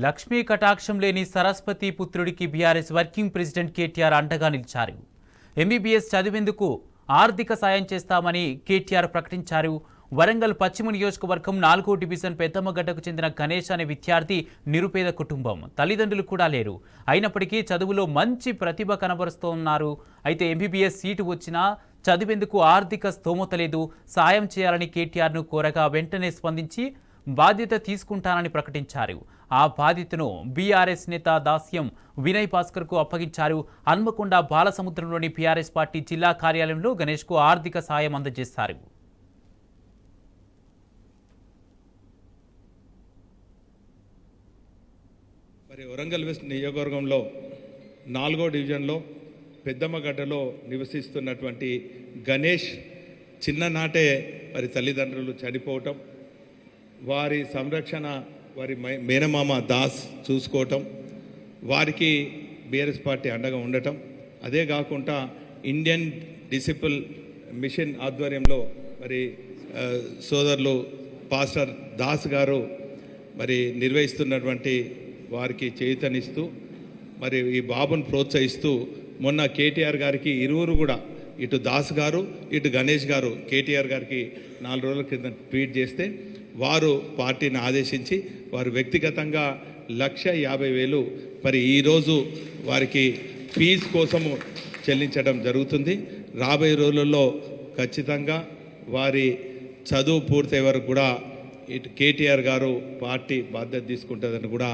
లక్ష్మీ కటాక్షం లేని సరస్వతి పుత్రుడికి బీఆర్ఎస్ వర్కింగ్ ప్రెసిడెంట్ కేటీఆర్ అండగా నిలిచారు. ఎంబీబీఎస్ చదివేందుకు ఆర్థిక సాయం చేస్తామని కేటీఆర్ ప్రకటించారు. వరంగల్ పశ్చిమ నియోజకవర్గం 4వ డివిజన్ పెద్దమ్మగడ్డకు చెందిన గణేష్ అనే విద్యార్థి నిరుపేద కుటుంబం. తల్లిదండ్రులు కూడా లేరు. అయినప్పటికీ చదువులో మంచి ప్రతిభ కనబరుస్తున్నారు. అయితే ఎంబీబీఎస్ సీటు వచ్చినా చదివేందుకు ఆర్థిక స్తోమత లేదు. సాయం చేయాలని కేటీఆర్ను కోరగా వెంటనే స్పందించి బాధ్యత తీసుకుంటానని ప్రకటించారు. ఆ బాధ్యతను బీఆర్ఎస్ నేత దాస్యం వినయ్ భాస్కర్కు అప్పగించారు. హన్మకొండ బాలసముద్రంలోని బీఆర్ఎస్ పార్టీ జిల్లా కార్యాలయంలో గణేష్కు ఆర్థిక సాయం అందజేశారు. మరి వరంగల్ వెస్ట్ నియోజకవర్గంలో 4వ డివిజన్లో పెద్దమ్మగడ్డలో నివసిస్తున్నటువంటి గణేష్ చిన్ననాటే వారి తల్లిదండ్రులు చనిపోవటం, వారి సంరక్షణ వారి మేనమామ దాస్ చూసుకోవటం, వారికి బీఆర్ఎస్ పార్టీ అండగా ఉండటం, అదే కాకుండా ఇండియన్ డిసిపుల్ మిషన్ ఆధ్వర్యంలో మరి సోదరులు పాస్టర్ దాస్ గారు మరి నిర్వహిస్తున్నటువంటి వారికి చేయూతనిస్తూ మరి ఈ బాబును ప్రోత్సహిస్తూ మొన్న కేటీఆర్ గారికి ఇరువురు కూడా ఇటు దాస్ గారు ఇటు గణేష్ గారు కేటీఆర్ గారికి 4 రోజుల క్రితం ట్వీట్ చేస్తే వారు పార్టీని ఆదేశించి వారు వ్యక్తిగతంగా 1,50,000 మరి ఈరోజు వారికి ఫీజు కోసము చెల్లించడం జరుగుతుంది. రాబోయే రోజులలో ఖచ్చితంగా వారి చదువు పూర్తయ్యే వరకు కూడా ఇటు కేటీఆర్ గారు పార్టీ బాధ్యత తీసుకుంటుందని కూడా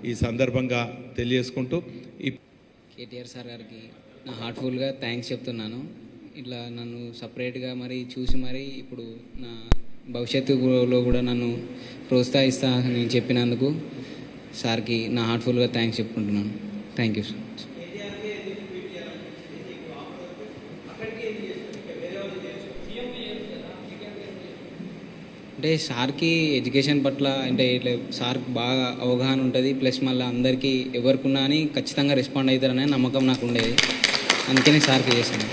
ఈ సందర్భంగా తెలియజేసుకుంటూ కేటీఆర్ సార్ గారికి నా హార్ట్ఫుల్గా థ్యాంక్స్ చెప్తున్నాను. ఇట్లా నన్ను సపరేట్గా మరి చూసి మరి ఇప్పుడు నా భవిష్యత్తులో కూడా నన్ను ప్రోత్సహిస్తా అని చెప్పినందుకు సార్కి నా హార్ట్ఫుల్గా థ్యాంక్స్ చెప్పుకుంటున్నాను. Thank you so much. అంటే సార్కి ఎడ్యుకేషన్ పట్ల అంటే ఇట్లా సార్కి బాగా అవగాహన ఉంటుంది. ప్లస్ మళ్ళీ అందరికీ ఎవరికున్నా అని ఖచ్చితంగా రెస్పాండ్ అవుతారనే నమ్మకం నాకు ఉండేది. అందుకనే సార్కి చేశాను.